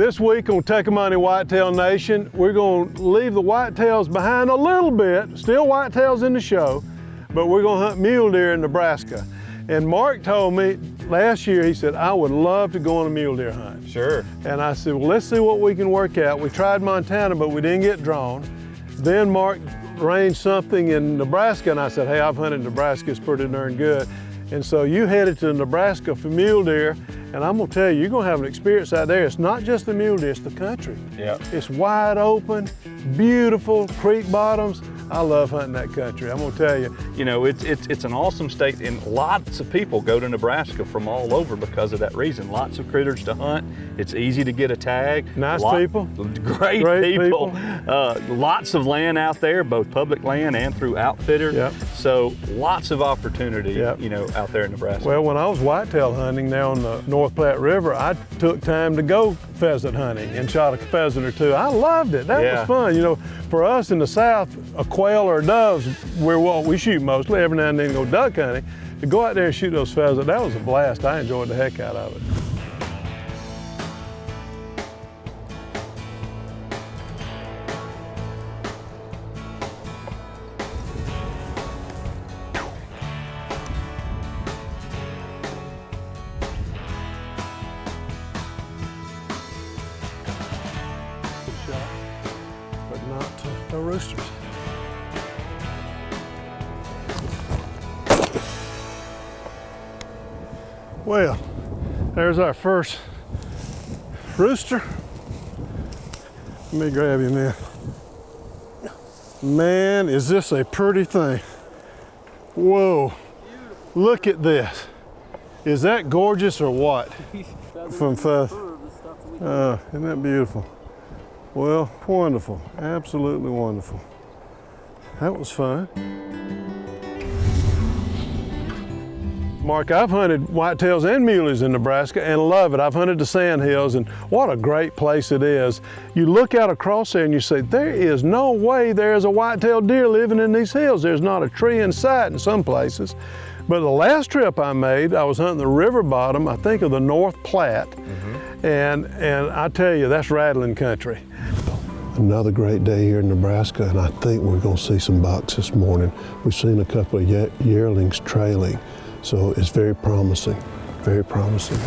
This week on Take a Money Whitetail Nation, we're going to leave the whitetails behind a little bit, still whitetails in the show, but we're going to hunt mule deer in Nebraska. And Mark told me last year, he said, I would love to go on a mule deer hunt. Sure. And I said, well, let's see what we can work out. We tried Montana, but we didn't get drawn. Then Mark arranged something in Nebraska, and I said, hey, I've hunted Nebraska, it's pretty darn good. And so you headed to Nebraska for mule deer, and I'm gonna tell you, you're gonna have an experience out there. It's not just the mule deer, it's the country. Yeah. It's wide open, beautiful, creek bottoms. I love hunting that country, I'm gonna tell you. You know, it's an awesome state, and lots of people go to Nebraska from all over because of that reason. Lots of critters to hunt. It's easy to get a tag. Nice people. Great people. Lots of land out there, both public land and through outfitter. Yep. So lots of opportunity, Yep. you know, out there in Nebraska. Well, when I was whitetail hunting there on the North Platte River, I took time to go pheasant hunting and shot a pheasant or two. I loved it. That was fun. You know, for us in the South, a quail or a dove's where what we shoot mostly. Every now and then go duck hunting. To go out there and shoot those pheasants, that was a blast. I enjoyed the heck out of it. But not the roosters. Well, there's our first rooster. Let me grab him in. Man, is this a pretty thing. Whoa, look at this. Is that gorgeous or what? From Feth. Isn't that beautiful? Well, wonderful, absolutely wonderful. That was fun. Mark, I've hunted whitetails and muleys in Nebraska and love it. I've hunted the sandhills, and what a great place it is. You look out across there and you say, there is no way there's a whitetail deer living in these hills. There's not a tree in sight in some places. But the last trip I made, I was hunting the river bottom, I think of the North Platte, and I tell you, that's rattling country. Another great day here in Nebraska, and I think we're going to see some bucks this morning. We've seen a couple of yearlings trailing, so it's very promising, very promising.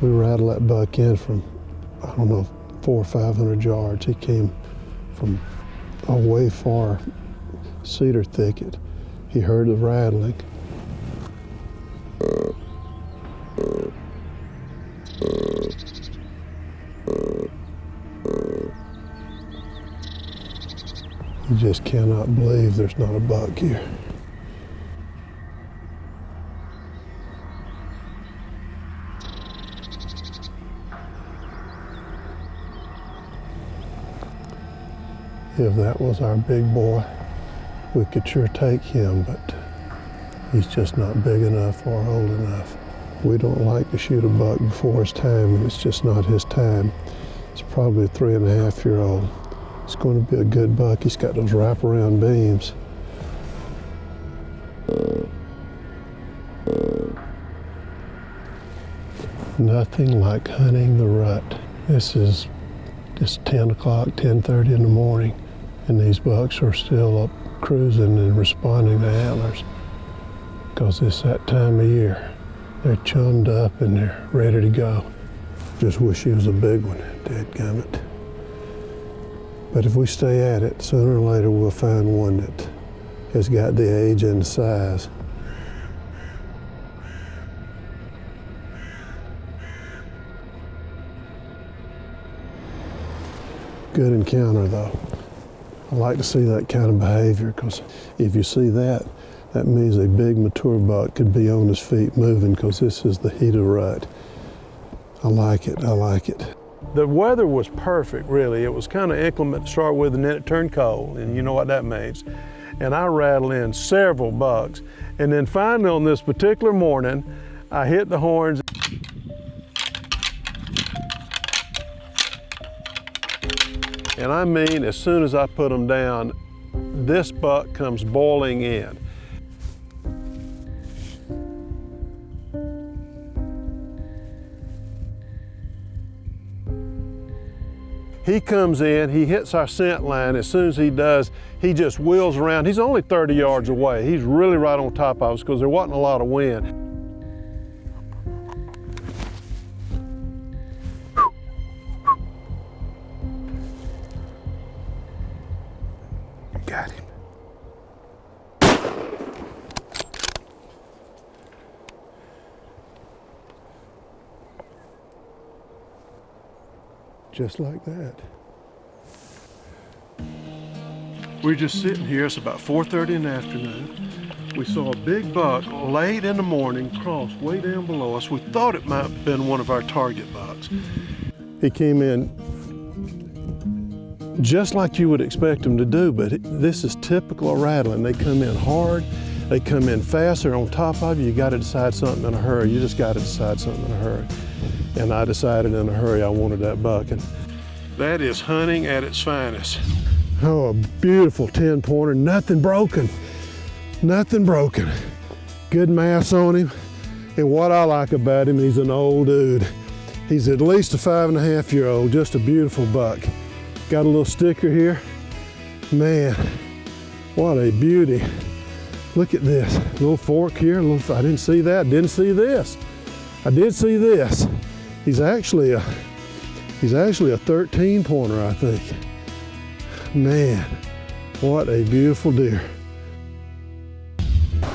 We rattled that buck in from, I don't know, 400 or 500 yards. He came from a way far cedar thicket. He heard the rattling. You just cannot believe there's not a buck here. If that was our big boy, we could sure take him, but he's just not big enough or old enough. We don't like to shoot a buck before his time, and it's just not his time. It's probably a 3.5-year-old. It's going to be a good buck. He's got those wraparound beams. Nothing like hunting the rut. It's 10 o'clock, 10:30 in the morning, and these bucks are still up cruising and responding to antlers because it's that time of year. They're chummed up and they're ready to go. Just wish he was a big one, dadgummit. But if we stay at it, sooner or later we'll find one that has got the age and the size. Good encounter though. I like to see that kind of behavior, because if you see that, that means a big mature buck could be on his feet moving, because this is the heat of rut. I like it, I like it. The weather was perfect, really. It was kind of inclement to start with, and then it turned cold, and you know what that means. And I rattled in several bucks. And then finally on this particular morning, I hit the horns. And I mean, as soon as I put them down, this buck comes boiling in. He comes in, he hits our scent line. As soon as he does, he just wheels around. He's only 30 yards away. He's really right on top of us because there wasn't a lot of wind. Got him. Just like that. We're just sitting here. It's about 4:30 in the afternoon. We saw a big buck late in the morning cross way down below us. We thought it might have been one of our target bucks. He came in just like you would expect them to do, but this is typical of rattling. They come in hard, they come in fast, they're on top of you. You got to decide something in a hurry. You just got to decide something in a hurry. And I decided in a hurry I wanted that buck. And that is hunting at its finest. Oh, a beautiful 10-pointer, nothing broken, nothing broken. Good mass on him. And what I like about him, he's an old dude. He's at least a 5.5-year-old, just a beautiful buck. Got a little sticker here. Man, what a beauty. Look at this, little fork here. I didn't see that, didn't see this. I did see this. He's actually a 13-pointer, I think. Man, what a beautiful deer.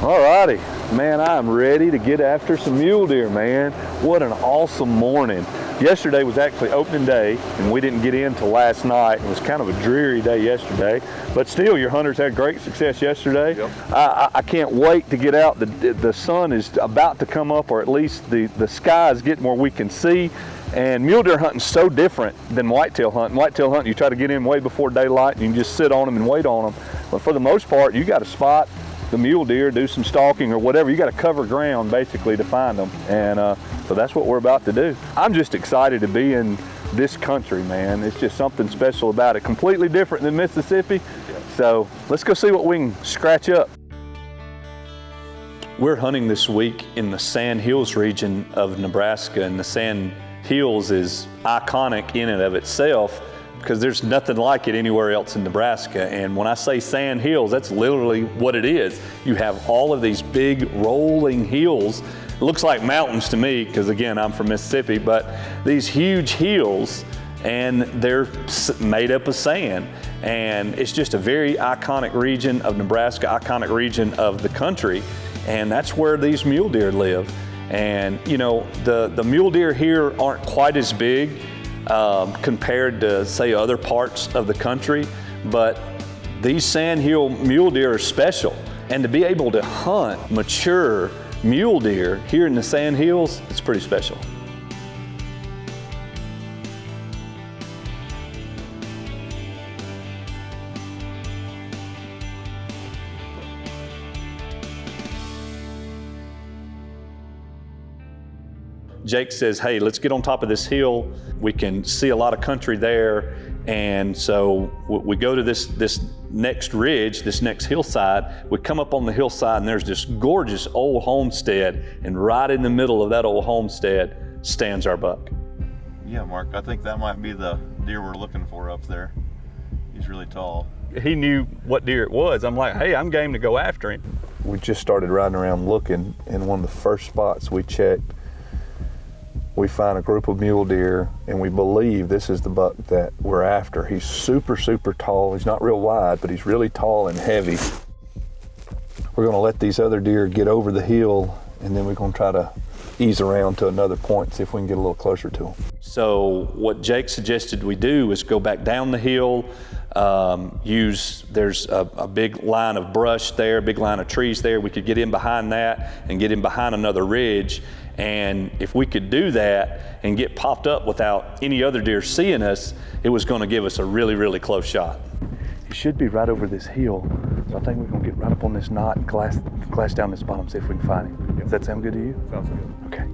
All righty, man, I'm ready to get after some mule deer, man. What an awesome morning. Yesterday was actually opening day, and we didn't get in till last night. It was kind of a dreary day yesterday, but still, your hunters had great success yesterday. Yep. I can't wait to get out. The sun is about to come up, or at least the sky is getting where we can see. And mule deer hunting is so different than whitetail hunting. Whitetail hunting, you try to get in way before daylight, and you can just sit on them and wait on them. But for the most part, you got to spot the mule deer, do some stalking or whatever. You got to cover ground basically to find them, and so that's what we're about to do. I'm just excited to be in this country, man. It's just something special about it, completely different than Mississippi. So let's go see what we can scratch up. We're hunting this week in the Sand Hills region of Nebraska, and the Sand Hills is iconic in and of itself because there's nothing like it anywhere else in Nebraska. And when I say sand hills, that's literally what it is. You have all of these big rolling hills. It looks like mountains to me, because again, I'm from Mississippi, but these huge hills, and they're made up of sand. And it's just a very iconic region of Nebraska, iconic region of the country. And that's where these mule deer live. And you know, the mule deer here aren't quite as big compared to, say, other parts of the country, but these sandhill mule deer are special. And to be able to hunt mature mule deer here in the sandhills, it's pretty special. Jake says, hey, let's get on top of this hill. We can see a lot of country there. And so we go to this next ridge, this next hillside. We come up on the hillside, and there's this gorgeous old homestead. And right in the middle of that old homestead stands our buck. Yeah, Mark, I think that might be the deer we're looking for up there. He's really tall. He knew what deer it was. I'm like, hey, I'm game to go after him. We just started riding around looking, and one of the first spots we checked, we find a group of mule deer, and we believe this is the buck that we're after. He's super, super tall. He's not real wide, but he's really tall and heavy. We're gonna let these other deer get over the hill, and then we're gonna try to ease around to another point, see if we can get a little closer to them. So what Jake suggested we do is go back down the hill, there's a big line of brush there, a big line of trees there. We could get in behind that and get in behind another ridge. And if we could do that and get popped up without any other deer seeing us, it was going to give us a really, really close shot. He should be right over this hill. So I think we're gonna get right up on this knot and glass down this bottom, see if we can find him. Does that sound good to you? Sounds good. Okay.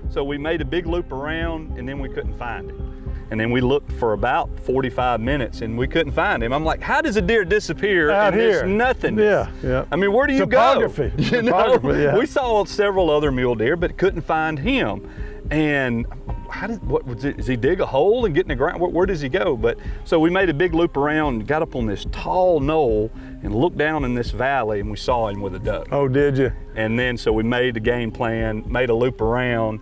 So we made a big loop around and then we couldn't find him. And then we looked for about 45 minutes and we couldn't find him. I'm like, how does a deer disappear out and here? there's nothing? Yeah, yeah. I mean, where do you Topography. go? You know? Topography, yeah. We saw several other mule deer, but couldn't find him. And does he dig a hole and get in the ground? Where does he go? But so we made a big loop around, got up on this tall knoll and looked down in this valley and we saw him with a duck. Oh, did you? And then so we made the game plan, made a loop around.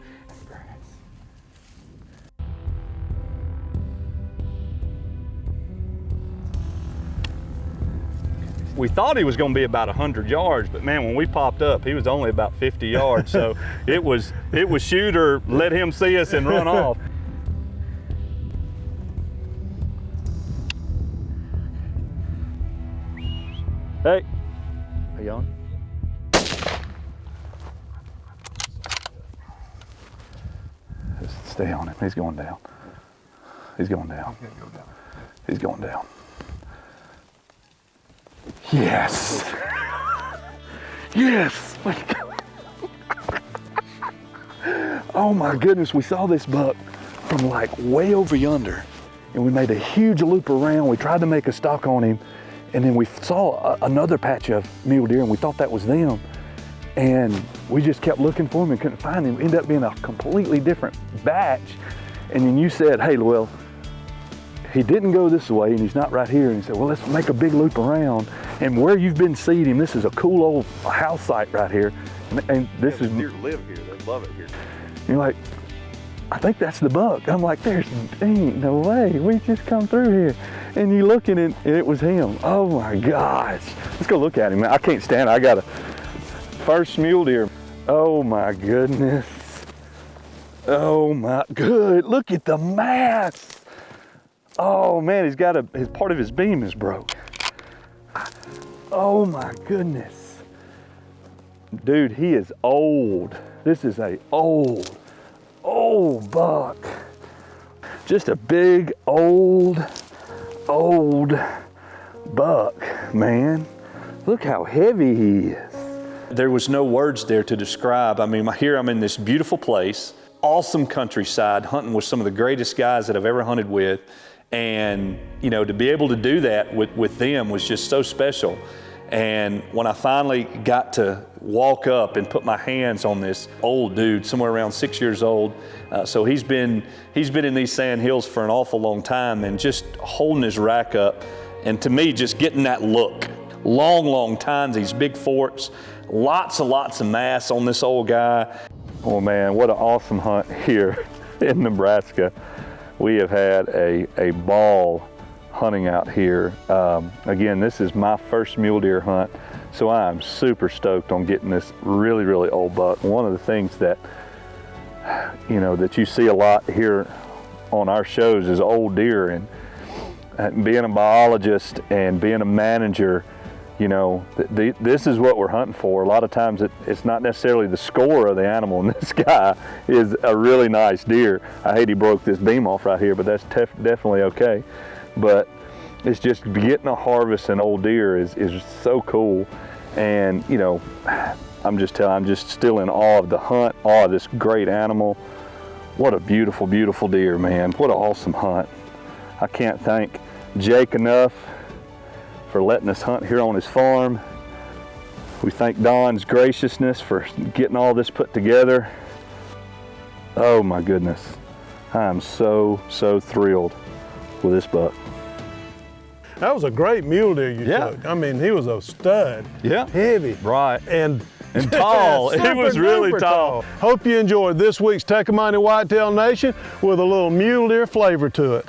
We thought he was going to be about 100 yards, but man, when we popped up, he was only about 50 yards. So it was shoot or let him see us and run off. Hey, Are you on? Just stay on him. He's going down. He's going down. He's going down. Yes. Yes. Oh my goodness, we saw this buck from like way over yonder and we made a huge loop around. We tried to make a stalk on him and then we saw another patch of mule deer and we thought that was them. And we just kept looking for him and couldn't find him. It ended up being a completely different batch. And then you said, hey, well, he didn't go this way and he's not right here. And he said, well, let's make a big loop around. And where you've been seeing him, this is a cool old house site right here. And this is Deer live here, they love it here. you're like, I think that's the buck. I'm like, ain't no way. We just come through here. And you looking and it was him. Oh my gosh. Let's go look at him. I can't stand it. I got a first mule deer. Oh my goodness. Oh my good. Look at the mass. Oh man, he's got his part of his beam is broke. Oh my goodness. Dude, he is old. This is a old buck. Just a big old buck, man. Look how heavy he is. There was no words there to describe. I mean, here I'm in this beautiful place, awesome countryside, hunting with some of the greatest guys that I've ever hunted with. And, you know, to be able to do that with them was just so special. And when I finally got to walk up and put my hands on this old dude, somewhere around 6 years old, so he's been in these sand hills for an awful long time, and just holding his rack up, and to me, just getting that look. Long tines, these big forks, lots of mass on this old guy. Oh man, what an awesome hunt here in Nebraska. We have had a ball hunting out here. Again, this is my first mule deer hunt, so I'm super stoked on getting this really old buck. One of the things that, you know, that you see a lot here on our shows is old deer, and being a biologist and being a manager, you know, this is what we're hunting for. A lot of times it's not necessarily the score of the animal, and this guy is a really nice deer. I hate he broke this beam off right here, but that's definitely okay. But it's just getting a harvest an old deer is so cool. And, you know, I'm just still in awe of the hunt, awe of this great animal. What a beautiful deer, man. What an awesome hunt. I can't thank Jake enough for letting us hunt here on his farm. We thank Don's graciousness for getting all this put together. Oh my goodness. I am so thrilled with this buck. That was a great mule deer you took. I mean, he was a stud. Yeah. Heavy. Right. And tall. He was really super tall. Hope you enjoyed this week's Take a Mighty Whitetail Nation with a little mule deer flavor to it.